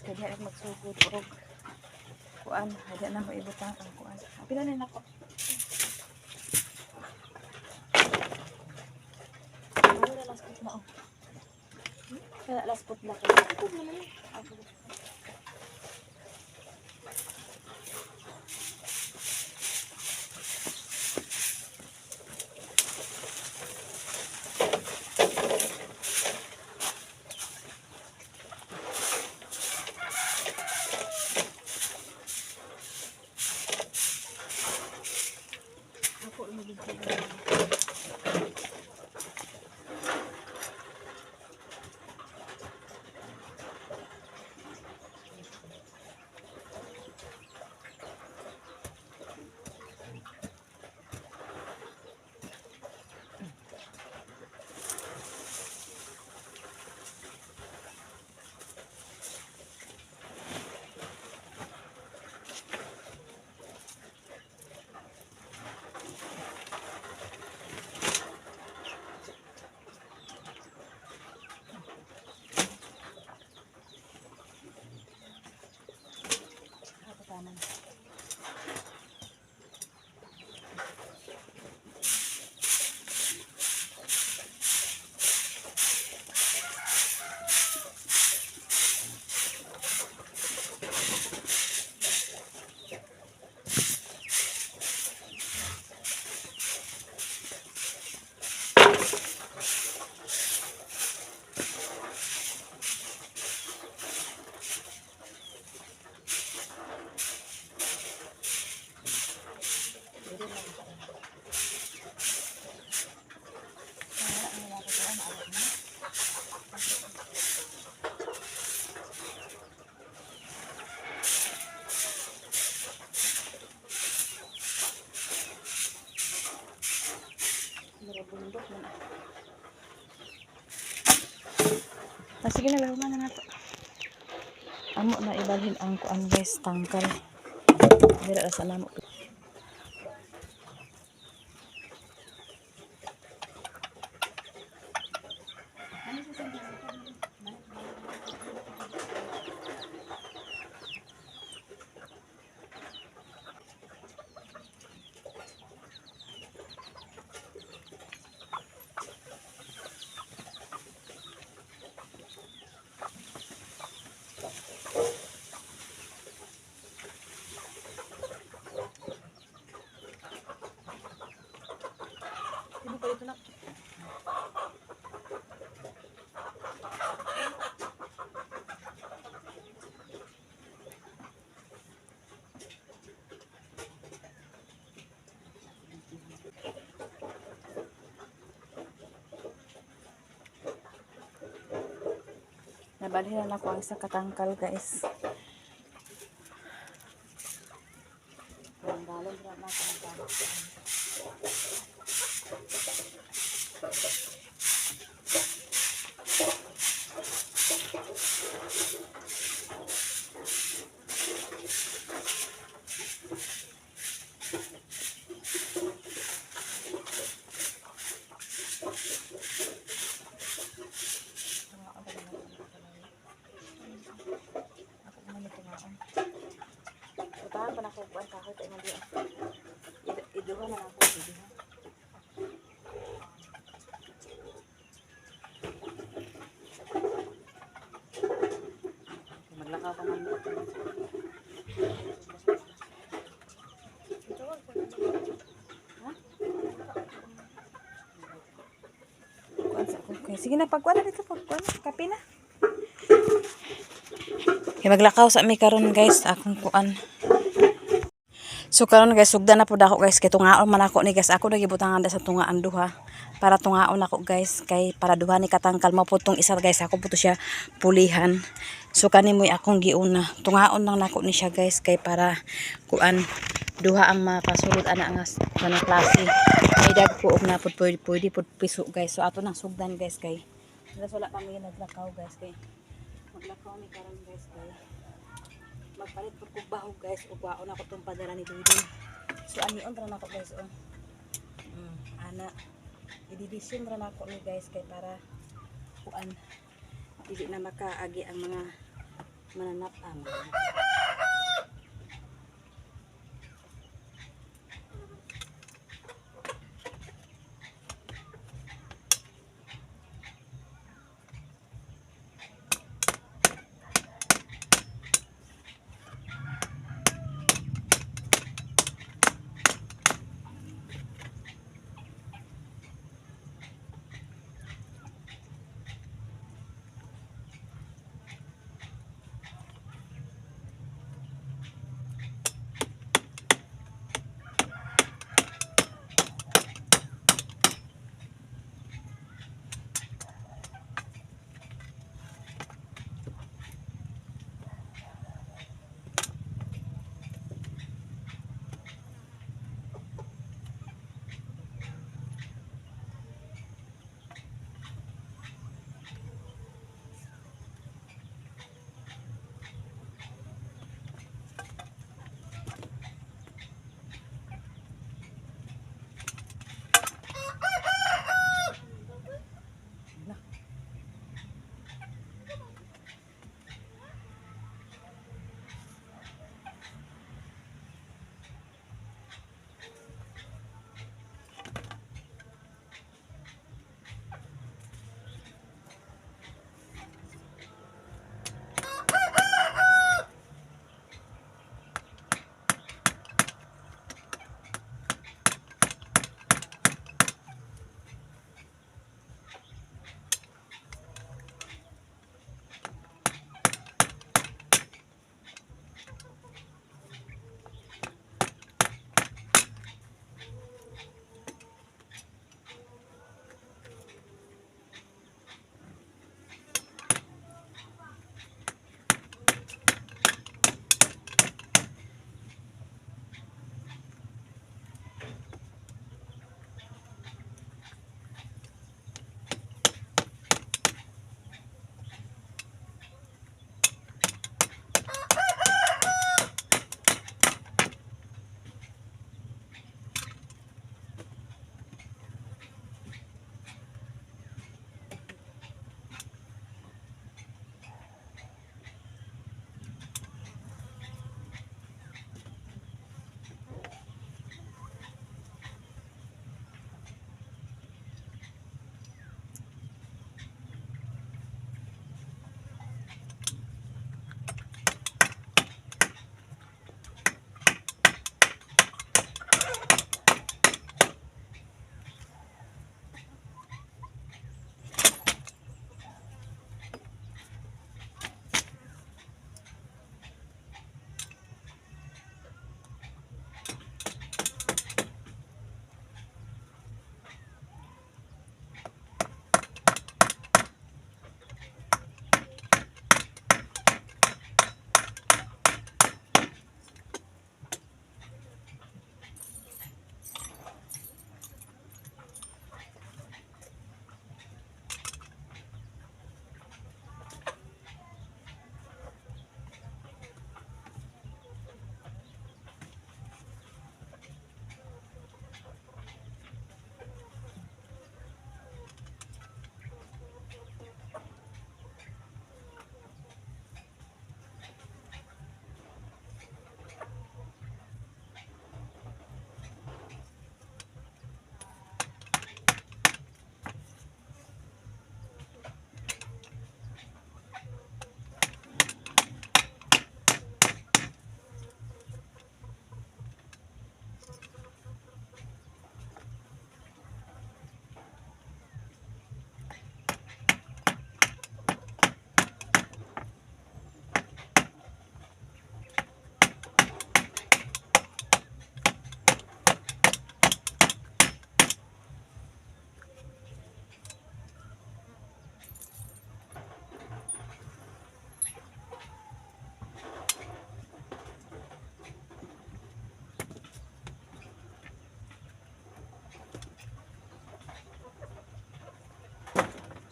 kaya diyan magsugod og kuan, diyan na mo ibutang ang kuan. Pila na nako. Wala last put na oh. Wala last put na ko. Put na man. Ako lumibig. Kanan. Bundok man. Sige na lahungan na nato. Amo na ibalhin ang kuan guys, tangkal. Dira sa namo. Sino pa dito na? Nabalhin na ako ang isa katangkal guys. Ang dalon na ako ang tangkal. Tahan pa na ako buwan kahoy tayo na diyan. Iduha na ako iduha. Maglakaw pa man ito. Okay, sige na pagkuan na dito pagkuan. Kape na. Okay, maglakaw sa mi karon guys akong kuan. So karon guys sugdan na pud ako guys kay tungaon man ako ni guys ako nagibutangan sa tungaan duha para tungaon ako guys kay para duha ni katangkal mo pud tong isa guys ako pud siya pulihan. So kanimoy akong giuna tungaon lang nako ni siya guys kay para kuan duha ang makasulod ana nga kanang klase may dagko og na pud pwede pud piso guys. So ato nang sugdan guys kay wala kami naglakaw guys kay maglakaw ni karon guys kay magpalit po ko baho guys ug waon ako tong padala ni Dudong. So anion ra nako guys oh. Ana i-division ra nako ni guys kay para kuan dili na makaagi ang mga Mananap mananap.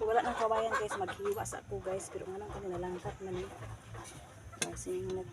So wala nang kawayan guys, maghiwa sa ako guys, pero nga lang kanila langkat man eh. Kasi yung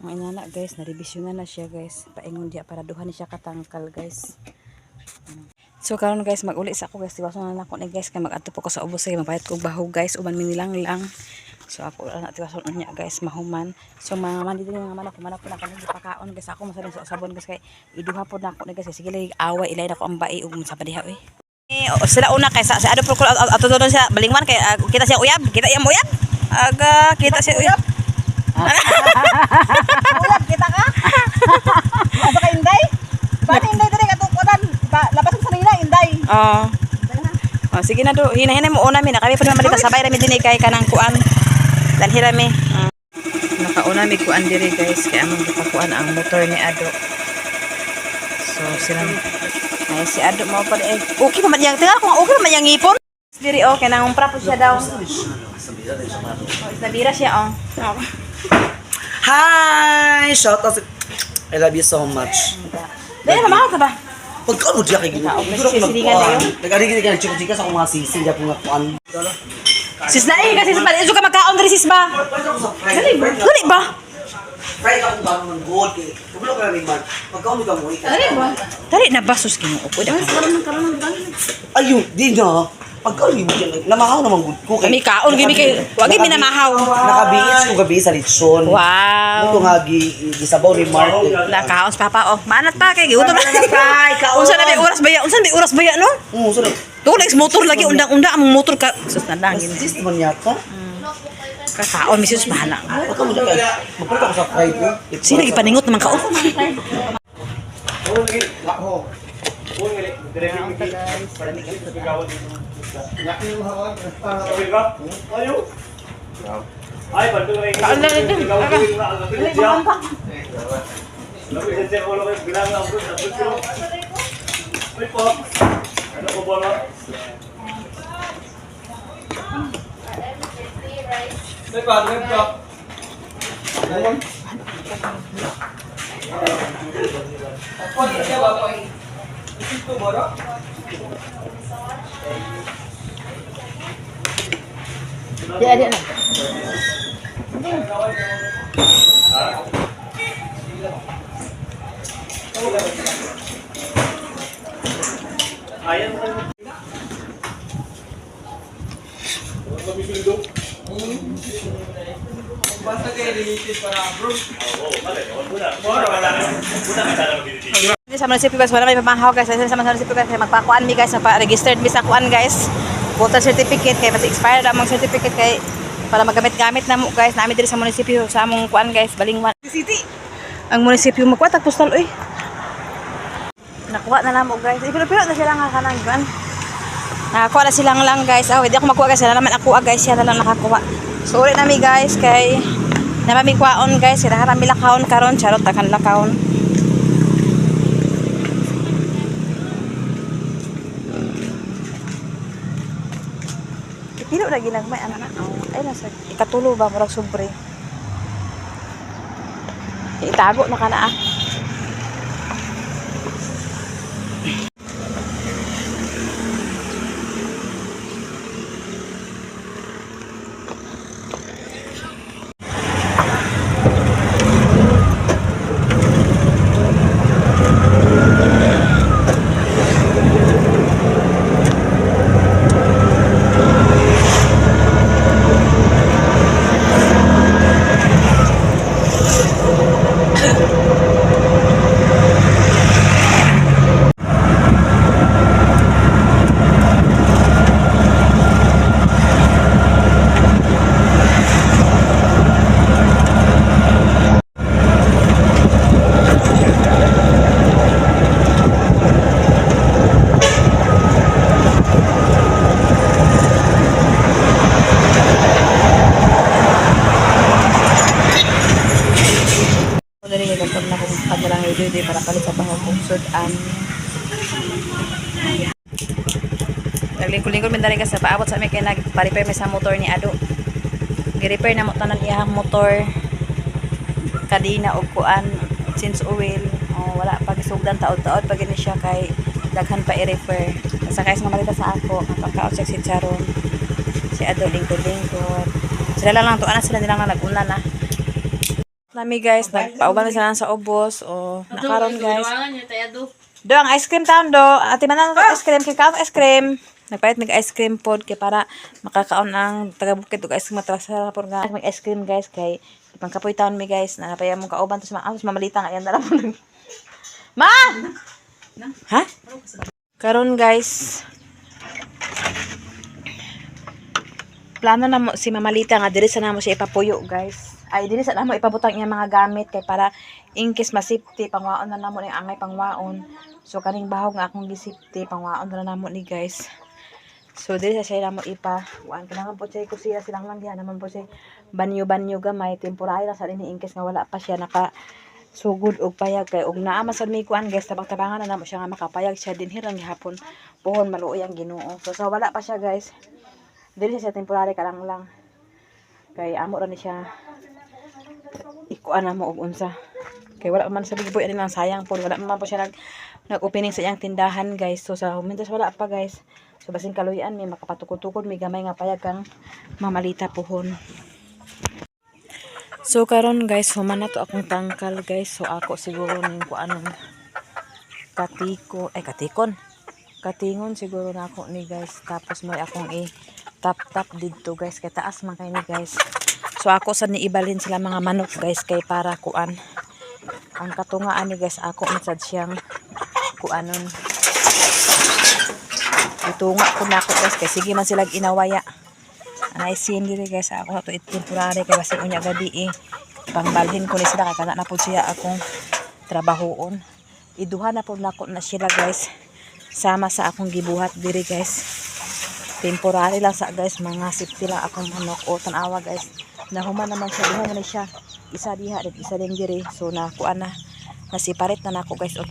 Ang inana guys, na-revisionan na siya guys. Paingon diya para duha ni siya katangkal guys. So karon guys, mag-uli sa ako guys. Tiwason na ako ni guys kay mag-adto po ko sa ubos kay mapayat ko baho guys. Uban minilang lang. So ako na tiwason niya guys, mahuman. So mga man dito nga man ako na kanang gipakaon guys. Ako masaling sa sabon guys kay iduha po na ako ni guys. Sige lagi away ilay na ko ang bai ug sa padiha oy. Sila una kay sa ado pro ato doon sa balingwan kay kita siya uyab. Kita iyang uyab. Aga kita siya uyab. Uyab kita ka. Asa ka Inday? Bani Inday diri katukodan. Labas sa nila Inday. Oh. Oh, sige na do. Hinahinay mo una mi na kami pa naman dito sabay rami dinhi kay kanang kuan. Dan hirami. Nakauna mi kuan diri guys kay among gipakuan ang motor ni Ado. So sila ay si Ado mo pa eh. Okay pa man yang tingala ko okay pa man yang ipon. Diri okay nang prapo siya daw. Sabira siya oh. Hi! Shout out. I love you so much. Dali mamahal ka ba? Pagkaon mo diya kay Gino. Sisingan na yun. Nag-arigid ka ng chika-chika sa akong mga sisi. Diya po nga kuan. Sis na kasi sa pala. ka magkaon diri sis ba? Dali ba? Fried akong gano'n ng gold. Kabalo ka na rin man. Pagkaon mo ka mo. Dali na ba sus Ginoo ko. Ayun, di na. Pagkaon mo diyan. Namahaw naman good ko. Kami kaon gimi kay wagi minamahaw. Nakabiits ko gabi sa litson. Wow. Ito nga gisabaw ni Mark. Nakaos papa oh. Manat pa kay giutom na. Kaon. Unsa na may oras baya? Unsa may oras baya no? Sorry. Tulis motor lagi undang-unda ang motor ka. Sus na lang gini. Assist man yata. Kakaon misis bahala. Pagkaon mo diyan. Magpunta ko sa fried. Sino ipaningot naman ka oh. Dia na. Sa munisipyo guys, wala may pamahaw guys. Sa munisipyo guys, magpakuan mi guys, magpa-registered mi sa kuan guys. Voter certificate kay mas expired among certificate kay para magamit-gamit na mo guys. Naami diri sa munisipyo sa among kuan guys, Balingwan City. Ang munisipyo magkuha tag postal oy. Nakuha na namo guys. Ipilo-pilo na sila nga kanang kuan. Nakakuha na silang lang guys. Ah, hindi ako makuha guys. Wala naman ako guys. Siya na lang nakakuha. So ulit nami guys kay namami kuhaon guys. Kaya nakarami lakaon karon charot takan lakaon. Pilo lagi nagmay ana na. Ay nasa ikatulo ba murag sobre. Itago na kana ah. Para palit sa bahong kungsod naglingkod-lingkod min dali ka sa paabot sa mi kay nagpa-repair mi sa motor ni Ado. Gi-repair na mo tanan iyang motor kadina og kuan since oil. Wala pa gisugdan taod-taod pag ni siya kay daghan pa i-repair. Sa kay nga malita sa ako kapakaot sa si Charon. Si Ado lingkod-lingkod. Sila lang tuan sila nilang nag-una na. Nami guys, nagpauban sila sa ubos. O, nakaroon guys. Do, ang ice cream taon do. Ate man ang ice cream. Kaya ice cream. Nagpahit mig ice cream pod. Kaya para makakaon ang taga-bukid o ice cream. Matras po nga. Mag ice cream guys. Kay ipangkapoy taon mi guys. Napaya mong kauban. Tapos mamalita nga. Ayan na lang po. Ma! Ha? Karon guys. Plano na mo si Mamalita nga diri sa namo siya ipapuyo guys. Ay diri sa namo ipabutang iya mga gamit kay para in case masipti pangwaon na namo ni angay pangwaon. So kaning bahog nga akong gisipti pangwaon na namo ni guys. So diri sa siya namo ipa wan kanang po siya kusiya silang lang diha naman po siya banyo gamay temporary lang sa dinhi in case nga wala pa siya naka sugod og payag kay og naa man sad mi kuan guys tabang-tabangan na namo siya nga makapayag siya dinhi lang gihapon puhon maluoy ang Ginoo. So wala pa siya guys. Dili siya temporary ka lang. Kay amo ra ni siya ikuan na mo og unsa. Kay wala man sa bigoy ani lang sayang po wala man po siya nag-opening sa iyang tindahan guys. So sa humintos wala pa guys. So basin kaluyan may makapatukod-tukod may gamay nga payag kang Mamalita puhon. So karon guys human na to akong tangkal guys. So ako siguro ning kuanon katingon siguro na ako ni guys. Tapos may akong tap dito guys kay taas man kay ni guys. So ako sad ni ibalhin sila mga manok guys kay para kuan ang katungaan ni guys ako sad siyang kuanon itunga ko na ako guys kay sige man sila inawaya anay sin diri guys ako to temporary kay basin unya gabi pangbalhin ko ni sila kay kana na pud siya akong trabahoon iduha na pud nako na sila guys sama sa akong gibuhat diri guys. Temporary lang sa guys, mga safety lang akong manok o tanawa guys. Nahuman naman siya, diha na siya. Isa diha, isa din diri. So nakuan na, nasiparit na nako guys o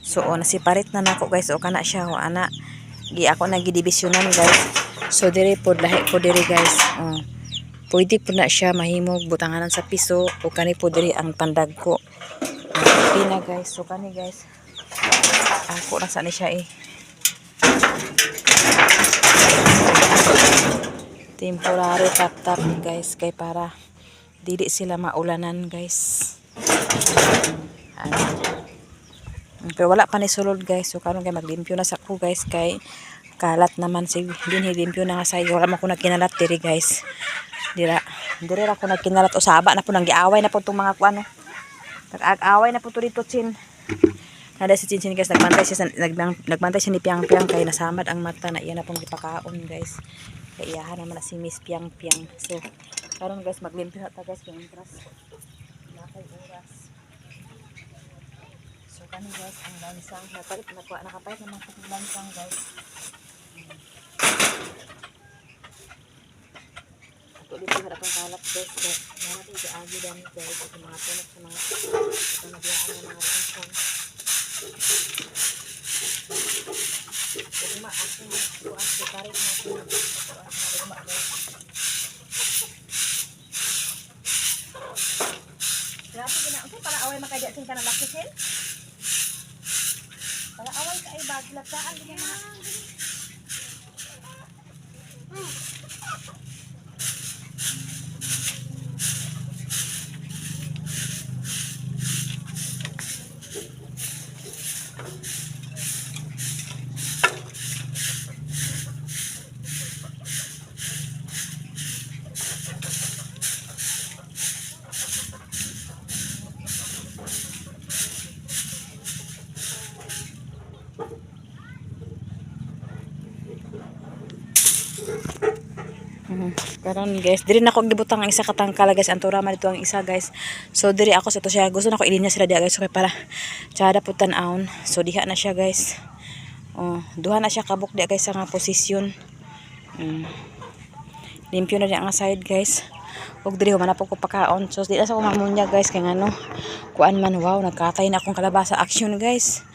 so nasiparit na nako guys o kana siya o ana. Gi ako na gidibisyonan guys. So diri pod lahi po diri guys. Pwede po na siya mahimog butanganan sa piso o kani po diri ang pandag ko. Pina guys, so kani guys. Ako na sa ni siya temporary tap guys kay para dili sila maulanan guys. Pero wala pa ni sulod guys. So karon kay maglimpyo na sa ko guys kay kalat naman si dinhi limpyo na nga sayo wala man ko nagkinalat diri guys. Diri ra ko nagkinalat usaba na po nang giaway na po tong mga kuano. Nag-away na po to dito sin. Nada si Chin guys nagbantay siya ni Piang kay nasamad ang mata na iya na pong gipakaon guys. Kaya iyahan naman na si Miss Piang. So, karon guys, maglimpyo na ta guys yung intras. Nakay oras. So, kani guys, ang lansang. Nakapayat naman sa lansang guys. Ito dito na akong kalap guys. Natin si Agi dami guys. Ito mga punok sa mga ito nabiyaan ng mga lansang. Ugma ako kuan separate na ko ugma guys. Grabe gina okay para away makadya sin kana lakisin. Para away ka ay baglataan gina mga. Karon guys, diri na ko gibutang ang isa katangkala guys, antura man dito ang isa guys. So diri ako sa to siya, gusto na ko ilinya sila diha guys, okay para tsada pud tan-aon. So diha na siya guys. Duha na siya kabuk diha guys sa nga posisyon. Limpyo na di ang side guys. Og diri man na po ko pakaon. So di na sa ko mamunya guys kay ngano. Kuan man wow, nagkatay na akong kalabasa action guys.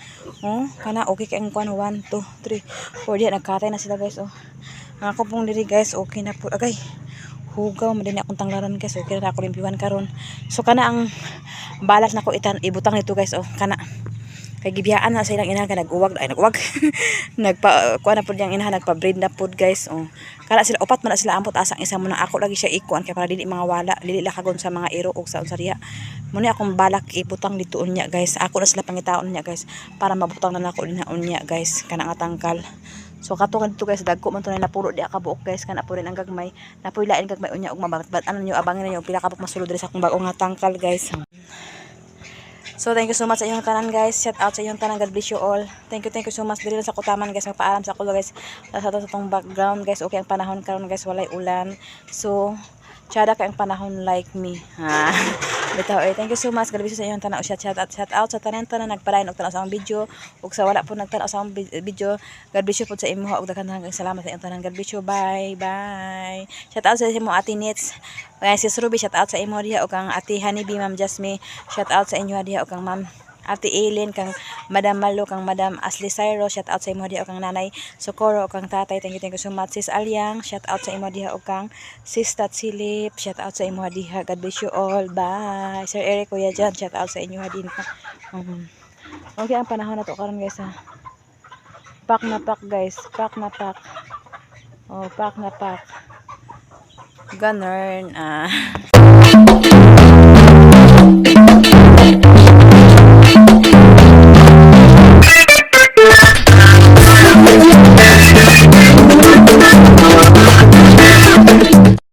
Kana okay kay ang kuan 1 2 3 4 diha nagkatay na sila guys Ang ako pong diri guys, okay na po. Agay, hugaw, madini akong tanglaran guys. Okay na ako limpiwan karon. So kana ang balat na ko ibutang nito guys. Kana. Kay gibiyaan na sa ilang inahan ka nag-uwag ay nag-uwag. Kuha na pud yang inahan nagpa-breed na pud guys. Oh. Kala sila upat man na sila ambot asang isa mo na ako lagi siya ikuan kay para dili mga wala, dili la kagon sa mga iro ug sa unsariya. Muni akong balak ibutang dito unya guys. Ako na sila pangitaon niya guys para mabutang na nako dinha unya guys kana nga tangkal. So katong dito guys dagko man to na napuro di akabuok guys kana po rin ang gagmay. Napoy lain gagmay unya ug mabat ano nyo abangin niyo pila kabuk masulod diri sa akong bag-o nga tangkal guys. So thank you so much sa inyong tanan guys. Shout out sa inyong tanan. God bless you all. Thank you so much. Dili lang sa kutaman guys. Magpaalam sa kulo guys. Sa tong background guys. Okay ang panahon karon guys. Walay ulan. So tsada ka ang panahon like me. Ha. Bitaw eh. Thank you so much. God bless you sa inyong tanan. Shout out sa tanan nagpalain og tanaw sa akong video ug sa wala po nagtanaw sa akong video. God bless you po sa imuha ug daghang salamat sa inyong tanan. God bless you. Bye. Bye. Shout out sa imo Ate Nits. Kaya si Ruby, shout out sa imo diha o kang Ate Honeybee, Ma'am Jasmine, shout out sa inyo diha o kang Ma'am Ate Eileen, kang Madam Malo, kang Madam Ashley Cyro, shout out sa imo diha o kang Nanay Socorro o kang Tatay. Thank you so much. Sis Alyang, shout out sa imo diha o kang Sis Tatsilip, shout out sa imo diha. God bless you all. Bye. Sir Eric Kuya Jan, shout out sa inyo din. Okay ang panahon na to karon guys ha. Pack na pack guys, pack na pack. Oh, pack na pack. Ganun.